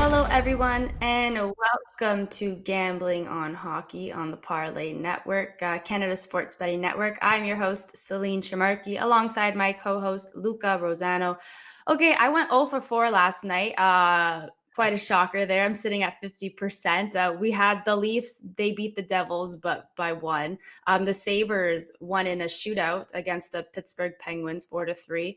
Hello, everyone, and welcome to Gambling on Hockey on the Parlay Network, Canada Sports Betting Network. I'm your host, Celine Trimarchi, alongside my co-host, Luca Rosano. Okay, I went 0 for 4 last night. Quite a shocker there. I'm sitting at 50%. We had the Leafs. They beat the Devils, but by one. The Sabres won in a shootout against the Pittsburgh Penguins, 4-3.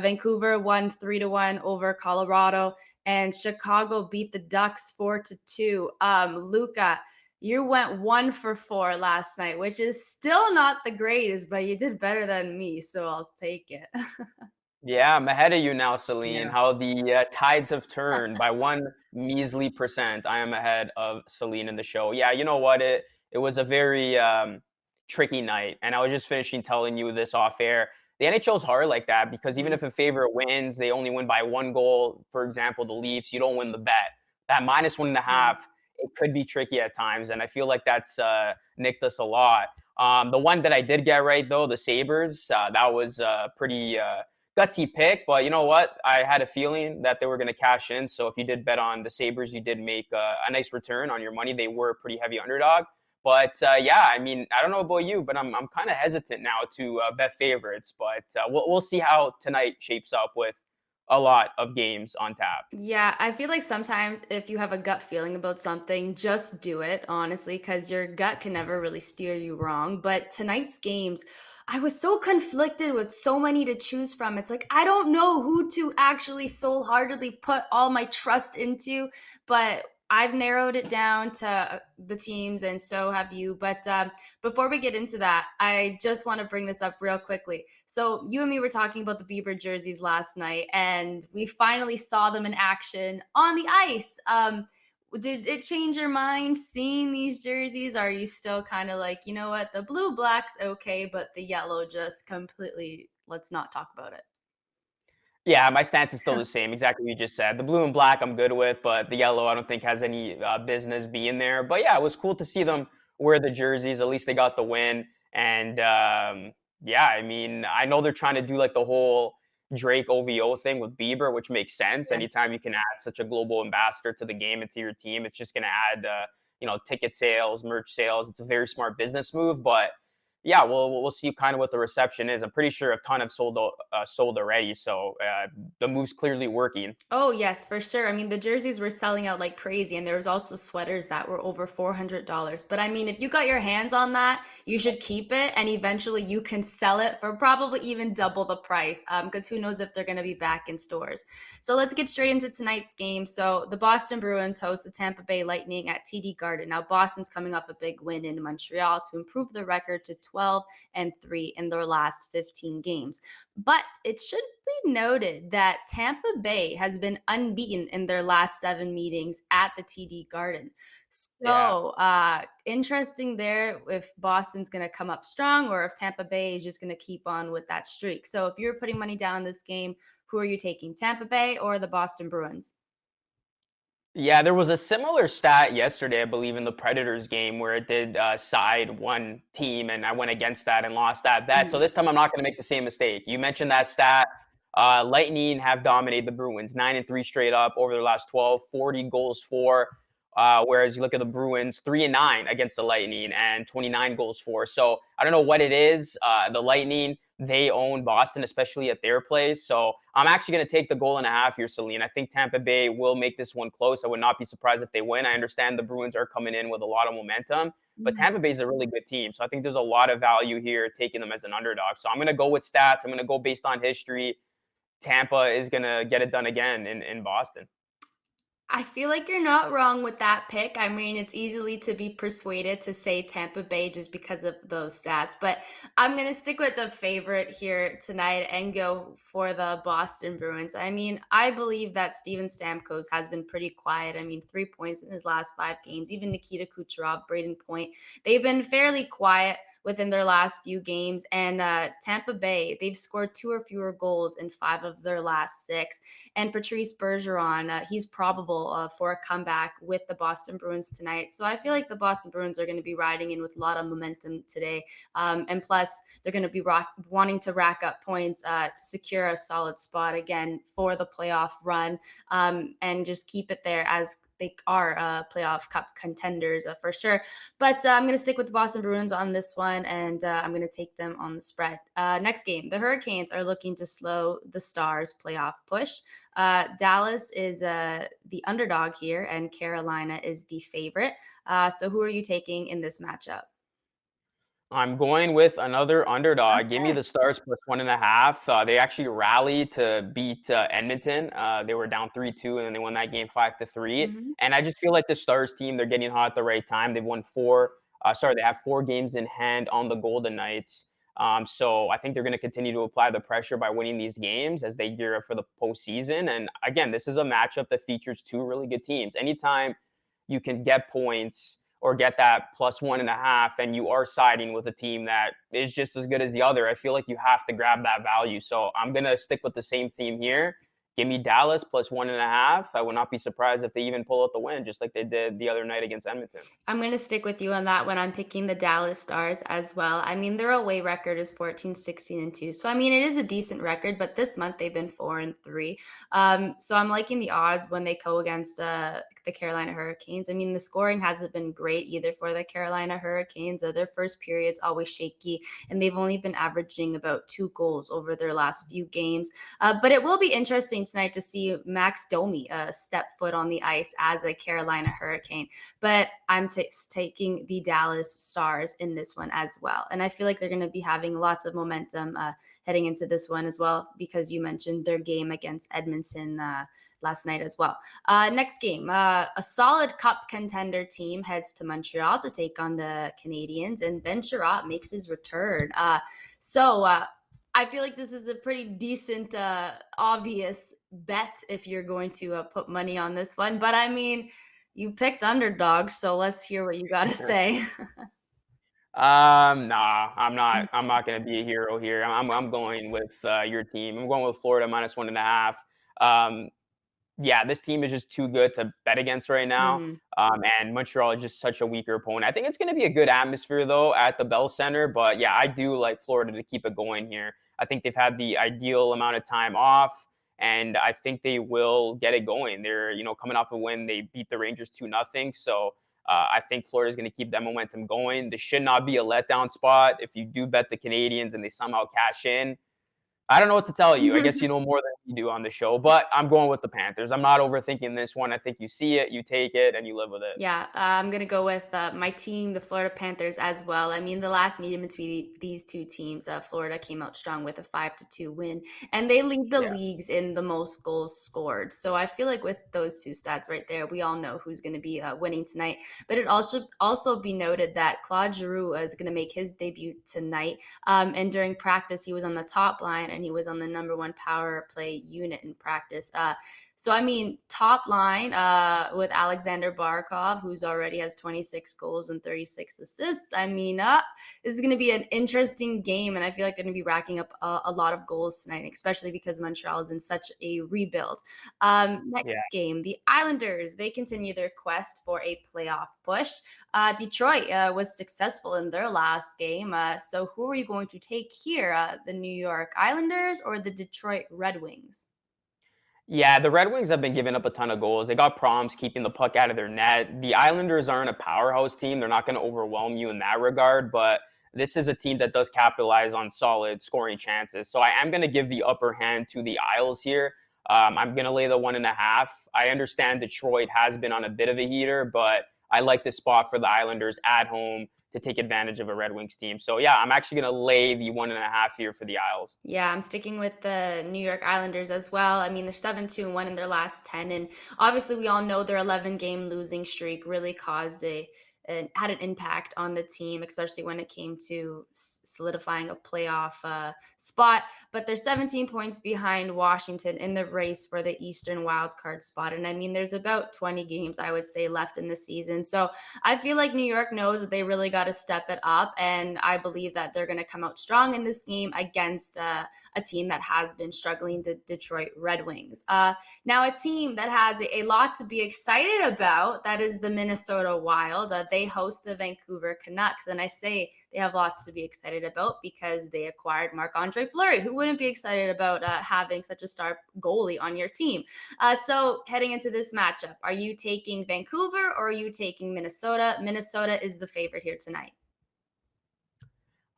Vancouver won 3-1 over Colorado, and Chicago beat the Ducks 4-2. Luca, you went 1 for 4 last night, which is still not the greatest, but you did better than me, so I'll take it. Yeah, I'm ahead of you now, Celine. Yeah. How the tides have turned by one measly percent. I am ahead of Celine in the show. Yeah, you know what? It was a very tricky night, and I was just finishing telling you this off air. The NHL is hard like that because even Mhm. if a favorite wins, they only win by one goal. For example, the Leafs, you don't win the bet. That minus one and a Yeah. half, it could be tricky at times, and I feel like that's nicked us a lot. The one that I did get right though, the Sabers, that was pretty. Gutsy pick, but you know what? I had a feeling that they were going to cash in. So if you did bet on the Sabres, you did make a nice return on your money. They were a pretty heavy underdog. But yeah, I mean, I don't know about you, but I'm kind of hesitant now to bet favorites. But we'll see how tonight shapes up with a lot of games on tap. Yeah, I feel like sometimes if you have a gut feeling about something, just do it, honestly, because your gut can never really steer you wrong. But tonight's games, I was so conflicted with so many to choose from. It's like, I don't know who to actually soul heartedly put all my trust into, but I've narrowed it down to the teams, and so have you. But before we get into that, I just want to bring this up real quickly. So you and me were talking about the Bieber jerseys last night, and we finally saw them in action on the ice. Did it change your mind seeing these jerseys? Are you still kind of like, you know what, the blue black's okay, but the yellow just completely, let's not talk about it? Yeah, my stance is still the same, exactly what you just said. The blue and black I'm good with, but the yellow I don't think has any business being there. But yeah, it was cool to see them wear the jerseys. At least they got the win. And yeah, I mean, I know they're trying to do like the whole Drake OVO thing with Bieber, which makes sense. Yeah. Anytime you can add such a global ambassador to the game and to your team, it's just going to add, ticket sales, merch sales. It's a very smart business move, but yeah, we'll see kind of what the reception is. I'm pretty sure a ton have sold already, so the move's clearly working. Oh, yes, for sure. I mean, the jerseys were selling out like crazy, and there was also sweaters that were over $400. But I mean, if you got your hands on that, you should keep it, and eventually you can sell it for probably even double the price. Because who knows if they're going to be back in stores. So let's get straight into tonight's game. So the Boston Bruins host the Tampa Bay Lightning at TD Garden. Now, Boston's coming off a big win in Montreal to improve their record to 12-3 in their last 15 games. But it should be noted that Tampa Bay has been unbeaten in their last 7 meetings at the TD Garden. Yeah. So, interesting there if Boston's going to come up strong or if Tampa Bay is just going to keep on with that streak. So, if you're putting money down on this game, who are you taking, Tampa Bay or the Boston Bruins? Yeah, there was a similar stat yesterday, I believe, in the Predators game where it did side one team, and I went against that and lost that bet. So Mhm. this time I'm not going to make the same mistake. You mentioned that stat. Lightning have dominated the Bruins 9-3 straight up over their last 12, 40 goals for. Whereas you look at the Bruins, 3-9 against the Lightning and 29 goals for. So I don't know what it is. The Lightning, they own Boston, especially at their place. So I'm actually going to take the goal and a half here, Celine. I think Tampa Bay will make this one close. I would not be surprised if they win. I understand the Bruins are coming in with a lot of momentum, but Mhm. Tampa Bay is a really good team. So I think there's a lot of value here taking them as an underdog. So I'm going to go with stats. I'm going to go based on history. Tampa is going to get it done again in Boston. I feel like you're not wrong with that pick. I mean, it's easily to be persuaded to say Tampa Bay just because of those stats, but I'm going to stick with the favorite here tonight and go for the Boston Bruins. I mean, I believe that Steven Stamkos has been pretty quiet. I mean, 3 points in his last 5 games. Even Nikita Kucherov, Braden Point, they've been fairly quiet. within their last few games. And Tampa Bay, they've scored 2 or fewer goals in 5 of their last 6. And Patrice Bergeron, he's probable for a comeback with the Boston Bruins tonight. So I feel like the Boston Bruins are going to be riding in with a lot of momentum today. And plus, they're going to be wanting to rack up points to secure a solid spot again for the playoff run, and just keep it there as they are playoff cup contenders for sure. But I'm going to stick with the Boston Bruins on this one, and I'm going to take them on the spread. Next game, the Hurricanes are looking to slow the Stars' playoff push. Dallas is the underdog here, and Carolina is the favorite. So who are you taking in this matchup? I'm going with another underdog. Give me the Stars plus 1.5. They actually rallied to beat Edmonton. They were down 3-2, and then they won that game 5-3. Mhm. And I just feel like the Stars team, they're getting hot at the right time. They've won four. They have 4 games in hand on the Golden Knights. So I think they're going to continue to apply the pressure by winning these games as they gear up for the postseason. And again, this is a matchup that features two really good teams. Anytime you can get points or get that plus 1.5, and you are siding with a team that is just as good as the other, I feel like you have to grab that value. So I'm gonna stick with the same theme here. Give me Dallas plus 1.5. I would not be surprised if they even pull out the win, just like they did the other night against Edmonton. I'm going to stick with you on that when I'm picking the Dallas Stars as well. I mean, their away record is 14, 16, and 2. So, I mean, it is a decent record, but this month they've been 4 and 3. So, I'm liking the odds when they go against the Carolina Hurricanes. I mean, the scoring hasn't been great either for the Carolina Hurricanes. Their first period's always shaky, and they've only been averaging about 2 goals over their last few games. But it will be interesting tonight to see Max Domi step foot on the ice as a Carolina Hurricane. But I'm taking the Dallas Stars in this one as well. And I feel like they're going to be having lots of momentum heading into this one as well, because you mentioned their game against Edmonton last night as well. Next game, a solid cup contender team heads to Montreal to take on the Canadians, and Ben Sherratt makes his return. I feel like this is a pretty decent, obvious bet if you're going to put money on this one. But I mean, you picked underdogs, so let's hear what you got to say. Nah, I'm not. I'm not gonna be a hero here. I'm going with your team. I'm going with Florida minus 1.5. Um, yeah, this team is just too good to bet against right now. Mhm. And Montreal is just such a weaker opponent. I think it's going to be a good atmosphere though at the Bell Center. But yeah, I do like Florida to keep it going here. I think they've had the ideal amount of time off, and I think they will get it going. They're coming off a win. They beat the Rangers 2-0. So I think Florida is going to keep that momentum going. This should not be a letdown spot. If you do bet the Canadians and they somehow cash in, I don't know what to tell you. I guess you know more than you do on the show, but I'm going with the Panthers. I'm not overthinking this one. I think you see it, you take it, and you live with it. Yeah, I'm gonna go with my team, the Florida Panthers, as well. I mean, the last meeting between these two teams, Florida came out strong with a 5-2 win, and they lead the Yeah. leagues in the most goals scored. So I feel like with those two stats right there, we all know who's going to be winning tonight. But it also be noted that Claude Giroux is going to make his debut tonight. And during practice, he was on the top line and he was on the number one power play unit in practice. So, I mean, top line with Alexander Barkov, who's already has 26 goals and 36 assists. I mean, this is going to be an interesting game, and I feel like they're going to be racking up a lot of goals tonight, especially because Montreal is in such a rebuild. Yeah. Next game, the Islanders, they continue their quest for a playoff push. Detroit was successful in their last game. So, who are you going to take here? The New York Islanders or the Detroit Red Wings? Yeah, the Red Wings have been giving up a ton of goals. They got problems keeping the puck out of their net. The Islanders aren't a powerhouse team. They're not going to overwhelm you in that regard, but this is a team that does capitalize on solid scoring chances. So I am going to give the upper hand to the Isles here. I'm going to lay the 1.5. I understand Detroit has been on a bit of a heater, but I like this spot for the Islanders at home to take advantage of a Red Wings team. So yeah, I'm actually going to lay the 1.5 here for the Isles. Yeah, I'm sticking with the New York Islanders as well. I mean, they're 7-2-1 in their last 10. And obviously, we all know their 11-game losing streak really caused had an impact on the team, especially when it came to solidifying a playoff spot. But they're 17 points behind Washington in the race for the Eastern wildcard spot. And I mean, there's about 20 games, I would say, left in the season. So I feel like New York knows that they really got to step it up. And I believe that they're going to come out strong in this game against a team that has been struggling, the Detroit Red Wings. Now, a team that has a lot to be excited about, that is the Minnesota Wild. They host the Vancouver Canucks. And I say they have lots to be excited about because they acquired Marc-Andre Fleury. Who wouldn't be excited about having such a star goalie on your team? So heading into this matchup, are you taking Vancouver or are you taking Minnesota? Minnesota is the favorite here tonight.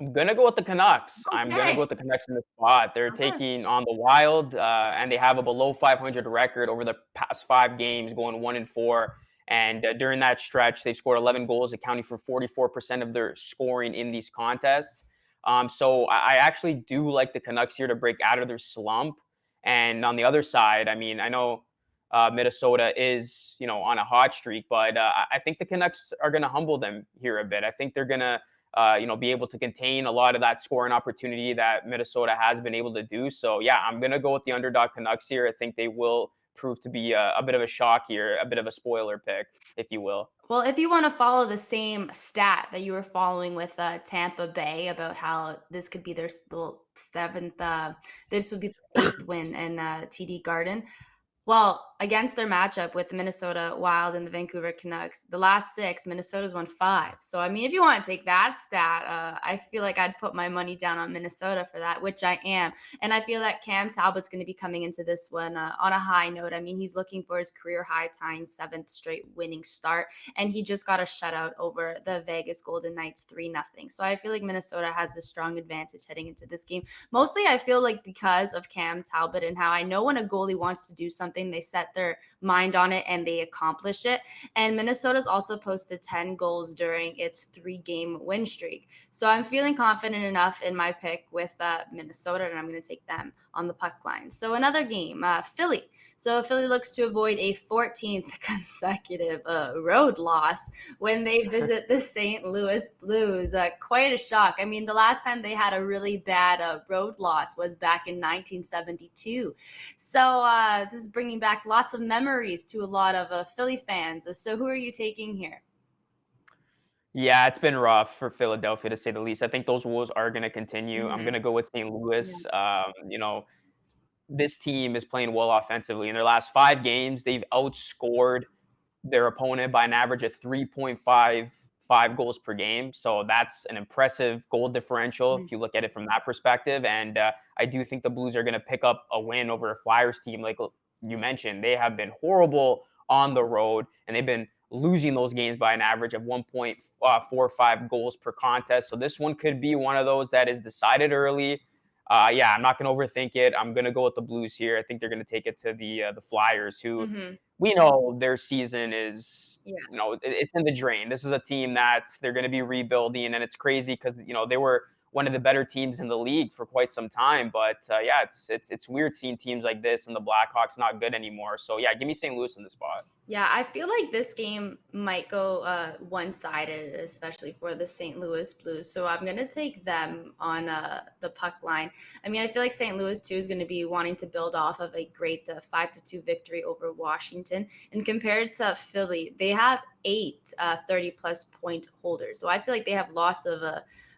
I'm gonna go with the Canucks. I'm gonna go Okay. with the Canucks in this spot. They're Okay. taking on the Wild, and they have a below 500 record over the past 5 games, going 1-4. And during that stretch, they've scored 11 goals, accounting for 44% of their scoring in these contests. So I actually do like the Canucks here to break out of their slump. And on the other side, I mean, I know Minnesota is, on a hot streak, but I think the Canucks are going to humble them here a bit. I think they're going to be able to contain a lot of that scoring opportunity that Minnesota has been able to do. So yeah, I'm gonna go with the underdog Canucks here. I think they will prove to be a bit of a shock here, a bit of a spoiler pick, if you will. Well, if you want to follow the same stat that you were following with Tampa Bay about how this could be their seventh, this would be the eighth win in TD Garden. Well, against their matchup with the Minnesota Wild and the Vancouver Canucks, the last six, Minnesota's won five. So, I mean, if you want to take that stat, I feel like I'd put my money down on Minnesota for that, which I am. And I feel that Cam Talbot's going to be coming into this one on a high note. I mean, he's looking for his career high tying seventh straight winning start, and he just got a shutout over the Vegas Golden Knights 3-0. So I feel like Minnesota has a strong advantage heading into this game. Mostly, I feel like because of Cam Talbot and how I know when a goalie wants to do something, they set their mind on it and they accomplish it. And Minnesota's also posted 10 goals during its 3-game win streak. So I'm feeling confident enough in my pick with Minnesota, and I'm going to take them on the puck line. So another game, Philly. So Philly looks to avoid a 14th consecutive road loss when they visit the St. Louis Blues. Quite a shock. I mean, the last time they had a really bad road loss was back in 1972. So this is bringing back lots of memories to a lot of Philly fans. So who are you taking here? Yeah, it's been rough for Philadelphia to say the least. I think those woes are going to continue. I'm Hmm. going to go with St. Yeah. Louis. This team is playing well offensively. In their last 5 games, they've outscored their opponent by an average of 3.55 goals per game. So that's an impressive goal differential Mhm. if you look at it from that perspective. And I do think the Blues are going to pick up a win over a Flyers team. Like you mentioned, they have been horrible on the road and they've been losing those games by an average of 1.45 goals per contest. So this one could be one of those that is decided early. Yeah, I'm not going to overthink it. I'm going to go with the Blues here. I think they're going to take it to the Flyers, who Mhm. we know their season is, Yeah. it's in the drain. This is a team that they're going to be rebuilding, and it's crazy because they were one of the better teams in the league for quite some time. But yeah, it's weird seeing teams like this and the Blackhawks not good anymore. So yeah, give me St. Louis in the spot. Yeah, I feel like this game might go one-sided, especially for the St. Louis Blues. So I'm going to take them on the puck line. I mean, I feel like St. Louis too is going to be wanting to build off of a great 5-2 victory over Washington. And compared to Philly, they have eight 30-plus point holders. So I feel like they have lots of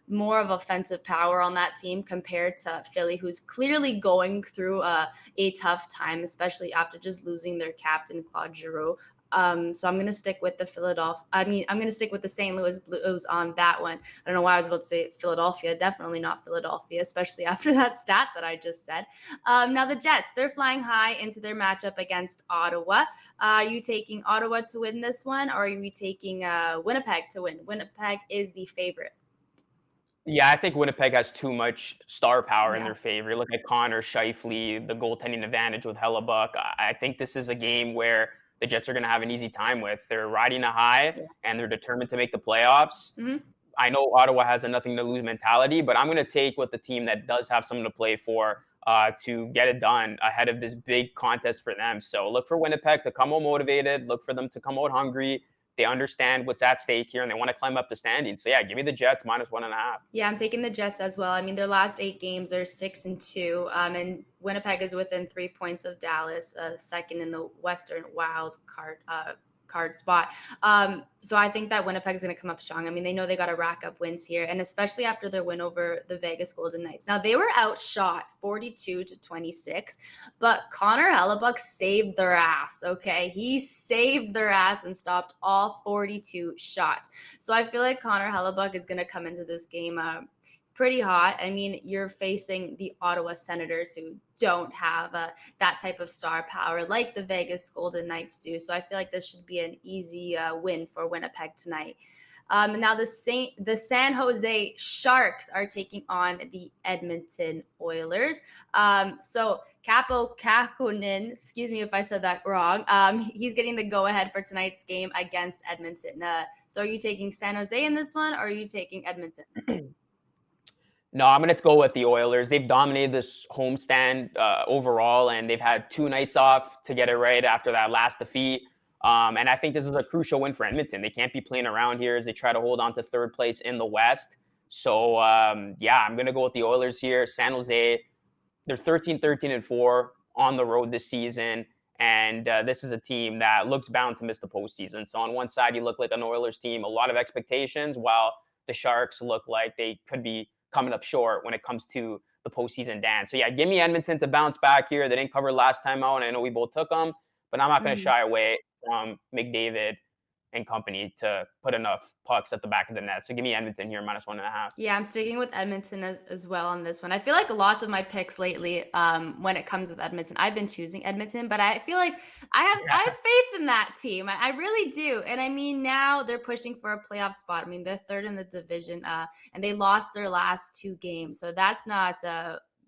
more of offensive power on that team compared to Philly, who's clearly going through a tough time, especially after just losing their captain Claude Giroux. So I'm going to stick with the Philadelphia. I mean, I'm going to stick with the St. Louis Blues on that one. I don't know why I was about to say Philadelphia. Definitely not Philadelphia, especially after that stat that I just said. Now the Jets, they're flying high into their matchup against Ottawa. Are you taking Ottawa to win this one, or are you taking Winnipeg to win? Winnipeg is the favorite. Yeah, I think Winnipeg has too much star power in Yeah. their favor. Look at Connor Scheifele, the goaltending advantage with Hellebuck. I think this is a game where the Jets are going to have an easy time with. They're riding a high Yeah. and they're determined to make the playoffs. Hmm. I know Ottawa has a nothing to lose mentality, but I'm going to take with the team that does have something to play for to get it done ahead of this big contest for them. So look for Winnipeg to come out motivated. Look for them to come out hungry. They understand what's at stake here, and they want to climb up the standings. So yeah, give me the Jets -1.5. Yeah, I'm taking the Jets as well. I mean, their last 8 games are 6-2, and Winnipeg is within 3 points of Dallas, second in the Western wild card spot. So I think that Winnipeg's going to come up strong. I mean, they know they got to rack up wins here, and especially after their win over the Vegas Golden Knights. Now they were outshot 42-26, but Connor Hellebuck saved their ass. Okay, he saved their ass and stopped all 42 shots. So I feel like Connor Hellebuck is going to come into this game pretty hot. I mean, you're facing the Ottawa Senators who don't have that type of star power like the Vegas Golden Knights do. So I feel like this should be an easy win for Winnipeg tonight. Now the San Jose Sharks are taking on the Edmonton Oilers. So Capo Kakkonen, excuse me if I said that wrong. He's getting the go-ahead for tonight's game against Edmonton. So are you taking San Jose in this one, or are you taking Edmonton? No, I'm going to go with the Oilers. They've dominated this homestand overall, and they've had 2 nights off to get it right after that last defeat. And I think this is a crucial win for Edmonton. They can't be playing around here as they try to hold on to third place in the West. So, yeah, I'm going to go with the Oilers here. San Jose, they're 13-13-4 on the road this season. And this is a team that looks bound to miss the postseason. So on one side, you look like an Oilers team, a lot of expectations, while the Sharks look like they could be coming up short when it comes to the postseason dance. So yeah, give me Edmonton to bounce back here. They didn't cover last time out, and I know we both took them, but I'm not going to Mhm. shy away from McDavid and company to put enough pucks at the back of the net. So give me Edmonton here -1.5. Yeah, I'm sticking with Edmonton as well on this one. I feel like lots of my picks lately, when it comes with Edmonton, I've been choosing Edmonton, but I feel like I have Yeah. faith in that team. I really do. And I mean, now they're pushing for a playoff spot. I mean, they're third in the division, and they lost their last 2 games, so that's not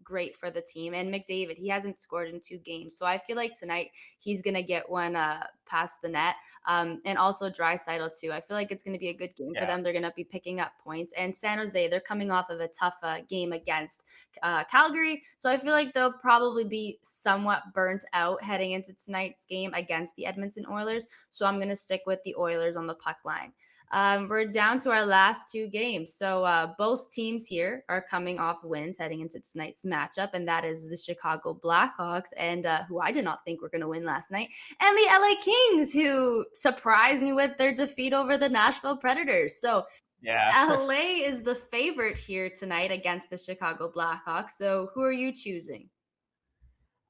great for the team. And McDavid, he hasn't scored in 2 games, so I feel like tonight he's gonna get one past the net. And also Draisaitl too. I feel like it's going to be a good game for Yeah. them. They're going to be picking up points. And San Jose, they're coming off of a tough game against Calgary, so I feel like they'll probably be somewhat burnt out heading into tonight's game against the Edmonton Oilers. So I'm going to stick with the Oilers on the puck line. We're down to our last 2 games. So both teams here are coming off wins heading into tonight's matchup, and that is the Chicago Blackhawks, and who I did not think were going to win last night, and the LA Kings, who surprised me with their defeat over the Nashville Predators. So Yeah. LA is the favorite here tonight against the Chicago Blackhawks. So who are you choosing?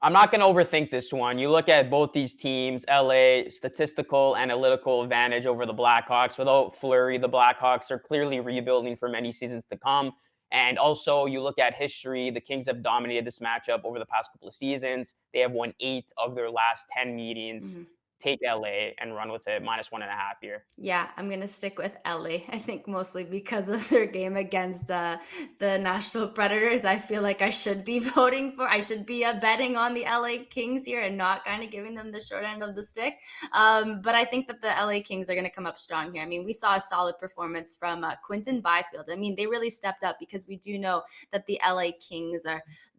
I'm not going to overthink this one. You look at both these teams, LA, statistical, analytical advantage over the Blackhawks. Without Fleury, the Blackhawks are clearly rebuilding for many seasons to come. And also, you look at history, the Kings have dominated this matchup over the past couple of seasons. They have won 8 of their last 10 meetings. Mhm. Take LA and run with it, -1.5 here. Yeah, I'm gonna stick with LA. I think mostly because of their game against the Nashville Predators. I feel like I should be I should be betting on the LA Kings here and not kind of giving them the short end of the stick. But I think that the LA Kings are gonna come up strong here. I mean, we saw a solid performance from Quinton Byfield. I mean, they really stepped up because we do know that the LA Kings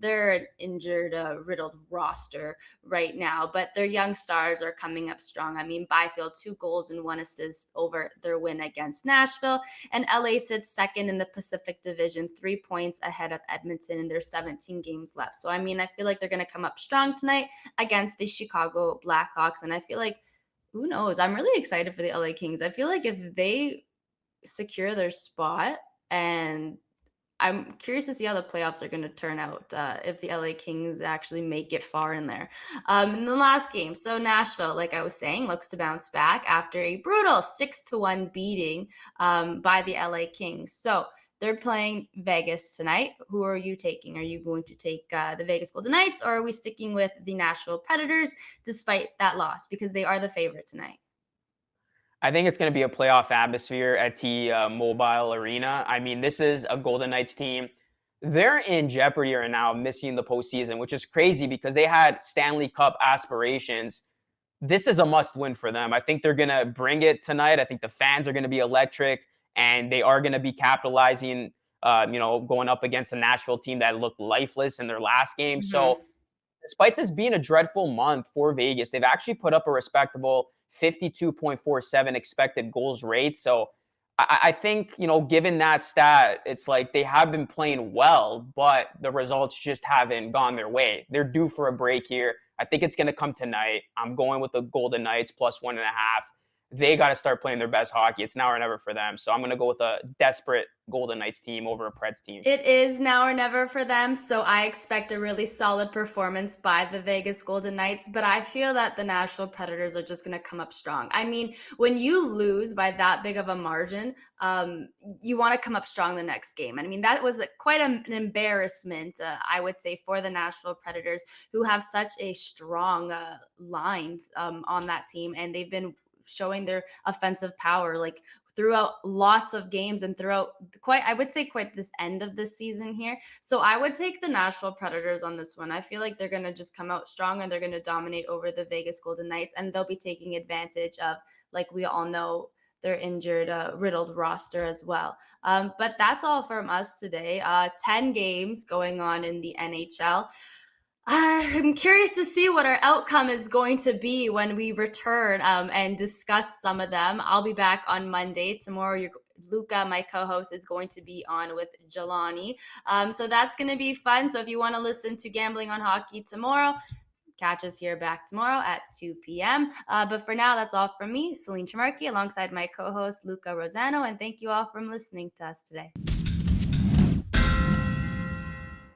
they're an injured, riddled roster right now, but their young stars are coming up strong. I mean, Byfield, 2 goals and 1 assist over their win against Nashville. And LA sits second in the Pacific Division, 3 points ahead of Edmonton, and there's 17 games left. So, I mean, I feel like they're going to come up strong tonight against the Chicago Blackhawks. And I feel like, who knows? I'm really excited for the LA Kings. I feel like if they secure their spot, and I'm curious to see how the playoffs are going to turn out, if the LA Kings actually make it far in there. In the last game, so Nashville, like I was saying, looks to bounce back after a brutal 6-1 beating by the LA Kings. So they're playing Vegas tonight. Who are you taking? Are you going to take the Vegas Golden Knights, or are we sticking with the Nashville Predators despite that loss, because they are the favorite tonight? I think it's going to be a playoff atmosphere at T-Mobile Arena. I mean, this is a Golden Knights team. They're in jeopardy right now, missing the postseason, which is crazy because they had Stanley Cup aspirations. This is a must-win for them. I think they're going to bring it tonight. I think the fans are going to be electric, and they are going to be capitalizing. Going up against a Nashville team that looked lifeless in their last game. So Mhm. despite this being a dreadful month for Vegas, they've actually put up a respectable 52.47 expected goals rate. So I think, given that stat, it's like they have been playing well, but the results just haven't gone their way. They're due for a break here. I think it's going to come tonight. I'm going with the Golden Knights plus 1.5. They got to start playing their best hockey. It's now or never for them. So I'm going to go with a desperate Golden Knights team over a Preds team. It is now or never for them, so I expect a really solid performance by the Vegas Golden Knights, but I feel that the Nashville Predators are just going to come up strong. I mean, when you lose by that big of a margin, you want to come up strong the next game. And I mean, that was quite an embarrassment, I would say, for the Nashville Predators, who have such a strong lines on that team, and they've been showing their offensive power like throughout lots of games and throughout quite, I would say, quite this end of this season here. So I would take the Nashville Predators on this one. I feel like they're going to just come out strong and they're going to dominate over the Vegas Golden Knights, and they'll be taking advantage of, like we all know, their injured, riddled roster as well. But that's all from us today. 10 games going on in the NHL. I'm curious to see what our outcome is going to be when we return and discuss some of them. I'll be back on Monday. Tomorrow, Luca, my co-host, is going to be on with Jelani. So that's going to be fun. So if you want to listen to Gambling on Hockey tomorrow, catch us here back tomorrow at 2 p.m. But for now, that's all from me, Celine Trimarchi, alongside my co-host, Luca Rosano. And thank you all for listening to us today.